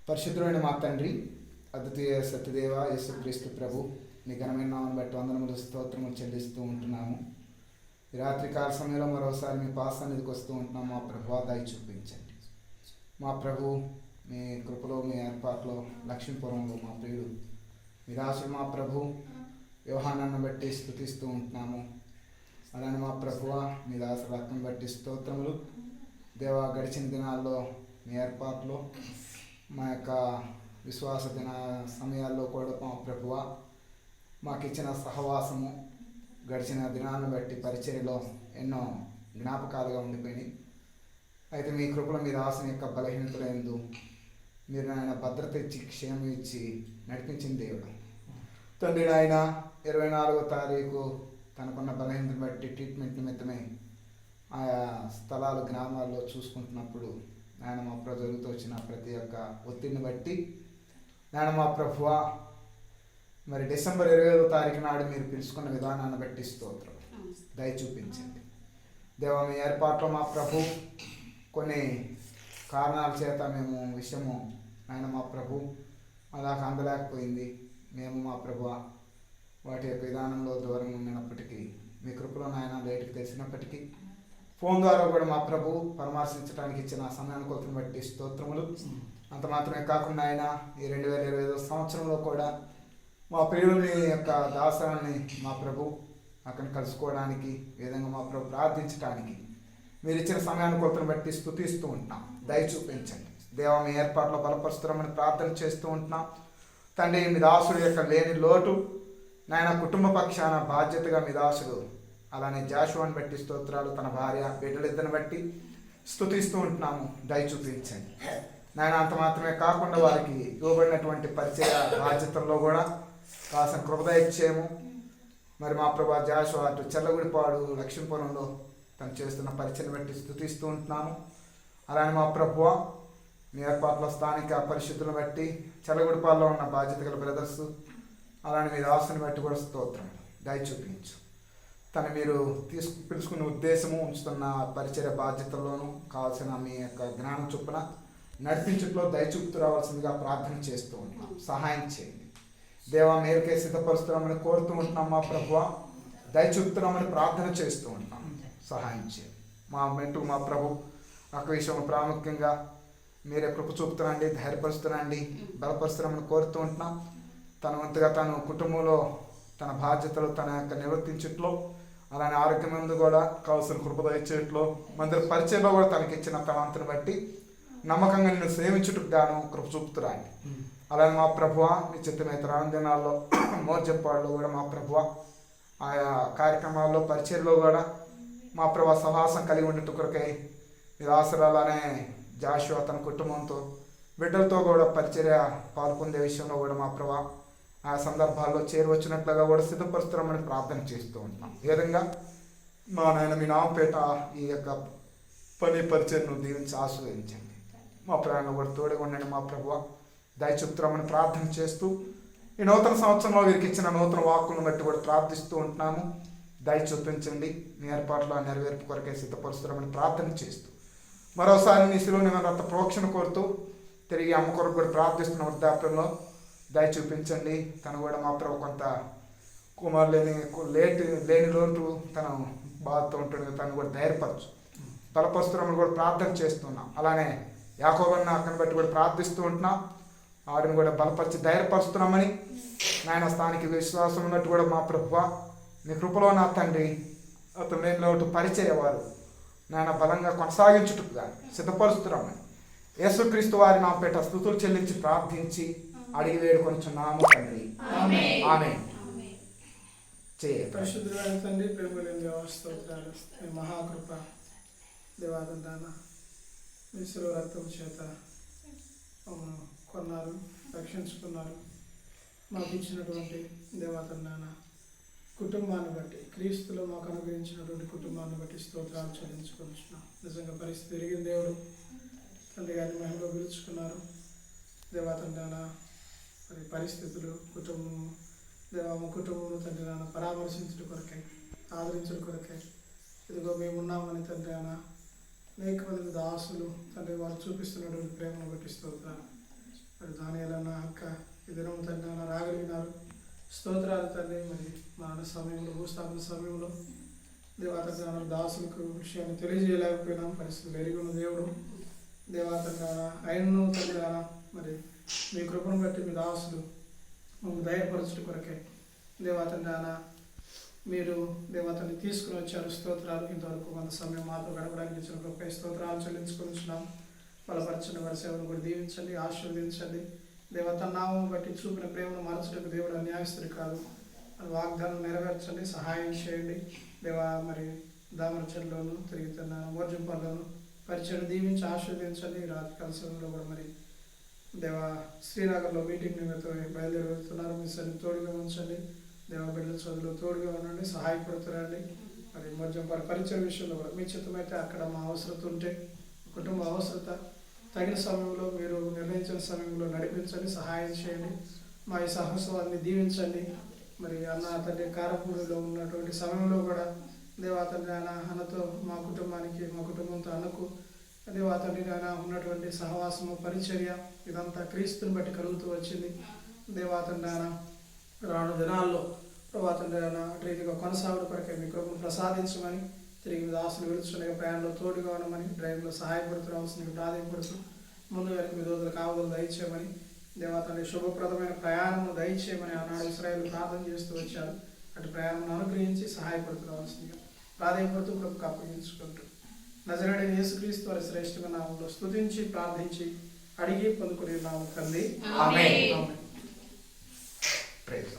పరిశుద్ధుడైన మా తండ్రి, అద్వితీయ సత్యదేవ యేసుక్రీస్తు ప్రభు, నీ ఘనమైన నామమును బట్టి వందనములు స్తోత్రములు చెల్లిస్తూ ఉంటున్నాము. ఈ రాత్రికాల సమయంలో మరోసారి మీ పాసన్నిధికి వస్తూ ఉంటున్నాము. మా ప్రభు దయ చూపించండి. మా ప్రభు మీ కృపలో, మీ ఏర్పాట్లో, లక్ష్మీపురంలో మా ప్రియుడు మీ దాసుడు మా ప్రభు యోహానాన్ని బట్టి స్తుతిస్తూ ఉంటున్నాము. అలానే మా ప్రభువ మీ దాసుడు రత్నం బట్టి స్తోత్రములు. దేవా, గడిచిన దినాల్లో మీ ఏర్పాట్లో, మా యొక్క విశ్వాస దిన సమయాల్లో కూడా మా ప్రభువ మాకు ఇచ్చిన సహవాసము గడిచిన దినాన్ని బట్టి పరిచర్యలో ఎన్నో జ్ఞాపకాలుగా ఉండిపోయినాయి. అయితే మీ కృపలో మీ దాసుని యొక్క బలహీనతలందు మీరు నాయన భద్రత ఇచ్చి క్షేమం ఇచ్చి నడిపించిన దేవుడు తండ్రి. ఆయన 24వ తారీఖు తనకున్న బలహీనతను బట్టి ట్రీట్మెంట్ నిమిత్తమే ఆయా స్థలాలు గ్రామాల్లో చూసుకుంటున్నప్పుడు నాయన మా ప్రభు జరుగుతూ వచ్చిన ప్రతి ఒక్క ఒత్తిడిని బట్టి నాయన మా ప్రభువ మరి డిసెంబర్ 25వ తారీఖు నాడు మీరు పిలుచుకున్న విధానాన్ని బట్టి స్తోత్రం దయ చూపించండి. దేవా, మీ ఏర్పాట్లో మా ప్రభు కొన్ని కారణాల చేత మేము విషయము ఆయన మా ప్రభు అలాగ అందలేకపోయింది. మేము మా ప్రభు వాటి యొక్క విధానంలో దూరంగా ఉండినప్పటికీ మీ కృపలో నాయన లేటుకు తెలిసినప్పటికీ ఫోన్ ద్వారా కూడా మా ప్రభు పరామర్శించడానికి ఇచ్చిన సమయానుకూలతను బట్టి స్తోత్రములు. అంత మాత్రమే కాకుండా ఆయన ఈ 2025 సంవత్సరంలో కూడా మా ప్రియుని యొక్క దాసాన్ని మా ప్రభు అక్కడ కలుసుకోవడానికి ఈ విధంగా మా ప్రభు ప్రార్థించడానికి మీరు ఇచ్చిన సమయానుకూలతను బట్టి స్తుతిస్తూ ఉంటున్నాం. దయ చూపించండి. దేవా, మీ ఏర్పాట్లో బలపరుస్తామని ప్రార్థన చేస్తూ ఉంటున్నాం. తండ్రి, మీ దాసుడు యొక్క లేని లోటు నాయన కుటుంబ పక్షాన బాధ్యతగా మీ దాసుడు అలానే జాషువాని బట్టి స్తోత్రాలు, తన భార్య బిడ్డలిద్దరిని బట్టి స్తుతిస్తూ ఉంటున్నాము. దయ చూపించండి నాయన. అంత మాత్రమే కాకుండా వారికి ఇవ్వబడినటువంటి పరిచయ బాధ్యతల్లో కూడా కాసిన కృపదయచేయము. మరి మా ప్రభా జాషువా అటు చెల్లగుడిపాడు లక్ష్మీపురంలో తను చేస్తున్న పరిచయను బట్టి స్తుతిస్తూ ఉంటున్నాము. అలానే మా ప్రభువ మీ ఏర్పాట్ల స్థానిక పరిశుద్ధులను బట్టి చెల్లగుడిపాడులో ఉన్న బాధ్యత గల బ్రదర్స్ అలానే మీ దాసుని బట్టి కూడా స్తోత్రం దయ చూపించు. తను మీరు పిలుచుకున్న ఉద్దేశము ఉంచుతున్న పరిచయ బాధ్యతల్లోనూ కావాల్సిన మీ యొక్క జ్ఞానం చొప్పున నడిపించుట్లో దయచూపుతూ రావాల్సిందిగా ప్రార్థన చేస్తూ ఉంటున్నాం. సహాయం చేయండి దేవా. మేలుకే సిద్ధపరుస్తున్నామని కోరుతూ ఉంటున్నాం. మా ప్రభువ దయచూపుతున్నామని ప్రార్థన చేస్తూ ఉంటున్నాం. సహాయం చేయండి మా ప్రభు ఒక విషయం ప్రాముఖ్యంగా మీరే కృప చూపుతున్నాండి, ధైర్యపరుస్తున్నాండి, బలపరుస్తున్నామని కోరుతూ ఉంటున్నాం. తన వంతుగా తను కుటుంబంలో తన బాధ్యతలు తన యొక్క నిర్వర్తించట్లో అలానే ఆరోగ్యం ముందు కూడా కావాల్సిన కృపద ఇచ్చేట్లో మందిర పరిచయంలో కూడా తనకి ఇచ్చిన తన వంతుని బట్టి నమ్మకంగా నిన్ను సేవించుటకు గాను కృప చూపుతురాండి. అలానే మా ప్రభువ మీ చిత్తమైతే రాను దినాల్లో మోర్జప్పాడులో కూడా మా ప్రభువ ఆయా కార్యక్రమాల్లో పరిచయంలో కూడా మా ప్రభు సహవాసం కలిగి ఉండేట్టు కొరకై మీరు ఆసరాలనే జాషువా తన కుటుంబంతో బిడ్డలతో కూడా పరిచర్య పాల్పొందే విషయంలో కూడా మా ప్రభు ఆ సందర్భాల్లో చేరువచ్చినట్లుగా కూడా సిద్ధపరుస్తున్నామని ప్రార్థన చేస్తూ ఉంటున్నాం. ఈ విధంగా మా నాయన మీ నామపేట ఈ యొక్క పని పరిచయను దీవించి ఆశీర్వదించండి. మా ప్రాణంలో కూడా తోడుగా ఉండండి. మా ప్రభువ దయ చూపుతున్నామని ప్రార్థన చేస్తూ ఈ నూతన సంవత్సరంలో వీరికి ఇచ్చిన నూతన వాక్కులను బట్టి కూడా ప్రార్థిస్తూ ఉంటున్నాము. దయ చూపించండి. మీ ఏర్పాట్లో నెరవేర్పు కొరకే సిద్ధపరుస్తున్నామని ప్రార్థన చేస్తూ మరోసారి నీ శిలువని రక్త ప్రోక్షణ కోరుతూ తిరిగి అమ్మ కొరకు కూడా ప్రార్థిస్తున్న వృద్ధాప్యంలో దయ చూపించండి. తను కూడా మా ప్రభు కొంత కుమారు లేని లోటు తను బాధతో ఉంటుంది. తను కూడా ధైర్యపరచు, బలపరుస్తున్నామని కూడా ప్రార్థన చేస్తున్నాం. అలానే యాకోబన్న అక్కని బట్టి కూడా ప్రార్థిస్తూ ఉంటున్నాం. ఆడిని కూడా బలపరిచి ధైర్యపరుస్తున్నామని నాయన స్థానిక విశ్వాసం ఉన్నట్టు కూడా మా ప్రభువ మీ కృపలో నా తండ్రి అతను లేని లోటు పరిచయవారు నాయన బలంగా కొనసాగించుటకు కానీ సిద్ధపరుస్తున్నామని యేసుక్రీస్తు వారి నా పేట స్తుతులు చెల్లించి ప్రార్థించి అడిగి వేడుకొనుచున్నాము తండ్రి. ఆమేన్. పరిశుద్ధుడైన తండ్రి, ప్రేమలేని దేవస్తోత్రాలు. మీ మహాకృప దేవాదండాన మీ శిలువ రక్తం చేత కొన్నారు, రక్షించుకున్నారు. మాకు ఇచ్చినటువంటి దేవాదండాన కుటుంబాన్ని బట్టి, క్రీస్తులో మాకు అనుగ్రహించినటువంటి కుటుంబాన్ని బట్టి స్తోత్రాలు చెల్లించుకుంటున్నాం. నిజంగా పరిస్థితి ఎరిగిన దేవుడు తండ్రి గారిని మహిమలో పిలుచుకున్నారు. దేవాతండాన మరి పరిస్థితులు కుటుంబము కుటుంబం తండ్రి నాన్న పరామర్శించడం కొరకై, ఆదరించడం కొరకై ఇదిగో మేమున్నామని తండ్రి నాన్న అనేక మంది దాసులు తండ్రి వారు చూపిస్తున్నటువంటి ప్రేమను బట్టి స్తోత్రాలు. మరి దానియాలన్న అక్క ఈ దినం తండ్రి నాన్న రాగలిగినారు. స్తోత్రాలు తండ్రి. మరి మరణ సమయంలో భూస్థాపన సమయంలో దేవాతండ్రి నాన్న దాసులకు విషయాన్ని తెలియజేయలేకపోయినాం. పరిస్థితులు ఎరిగి ఉన్న దేవుడు దేవాతండ్రి నాన్న ఆయనను తండ్రి నాన్న మరి మీ కృపను బట్టి మీ దాసులు మమ్మల్ని ధైర్యపరచుట కొరకే దేవాతండ్రి నాన్న మీరు దేవతని తీసుకుని వచ్చారు. స్తోత్రాలు. ఇంతవరకు కొంత సమయం మాతో గడపడానికి ఇచ్చిన గొప్ప స్తోత్రాలు చెల్లించుకుంటున్నాం. బలపరచిన వారి సేవను కూడా దీవించండి, ఆశీర్వదించండి. దేవత నామం బట్టి చూపిన ప్రేమను మరచుటకు దేవుడు అన్యాయస్తుడు కాదు. వాగ్దానం నెరవేర్చండి, సహాయం చేయండి. దేవా మరి దామరచర్లోను తిరిగి తన మోర్జంపల్లోను పరిచయం దీవించి ఆశీర్వదించండి. రాత్రి కలసంలో కూడా మరి దేవా శ్రీనగర్లో మీటింగ్ నిమిత్తం బయలుదేరి వెళ్తున్నారు. మీ సరి తోడుగా ఉంచండి. దేవ బిడ్డల చదువులో తోడుగా ఉండండి, సహాయపడుతురండి. మరి మోర్జంపల్లి పరిచయం విషయంలో కూడా మీ చిత్తమైతే అక్కడ మా అవసరత ఉంటే కుటుంబ అవసరత తగిన సమయంలో మీరు నిర్ణయించిన సమయంలో నడిపించండి, సహాయం చేయండి. మా ఈ సహస్వాన్ని దీవించండి. మరి అన్న తండ్రి కారపూడిలో ఉన్నటువంటి సమయంలో కూడా దేవాతండ్రి ఆయన అన్నతో మా కుటుంబంతో అన్నకు దేవాతండ్రి ఆయన ఉన్నటువంటి సహవాసము పరిచర్య ఇదంతా క్రీస్తుని బట్టి కలుగుతూ వచ్చింది. దేవాతండ్రి ఆయన రాను దినాల్లో ప్రభాతండ్రి ఆయన రీతిగా కొనసాగుడు కొరకే మీ కృపను ప్రసాదించమని తిరిగి మీ దాసులు విడుచుండగా ప్రయాణంలో తోడుగా ఉండమని డ్రైవర్లో సహాయపడుతున్న ప్రాధాన్యపడుతూ ముందు వెనక మీ రోజులు కావలు దయచేయమని దేవతని శుభప్రదమైన ప్రయాణము దయచేయమని ఆనాడు ఇశ్రాయేలు ప్రార్థన చేస్తూ వచ్చారు. అటు ప్రయాణం అనుగ్రహించి సహాయపడుతురావాల్సిందిగా ప్రాధాన్యపడుతూ కృపకు అప్పగించుకుంటూ నజరేయుడైన యేసుక్రీస్తు వారి శ్రేష్టమైన నామంలో స్తుతించి ప్రార్థించి అడిగి పొందుకునే నామం తండ్రి. ఆమేన్. ఆమేన్. ప్రైజ్.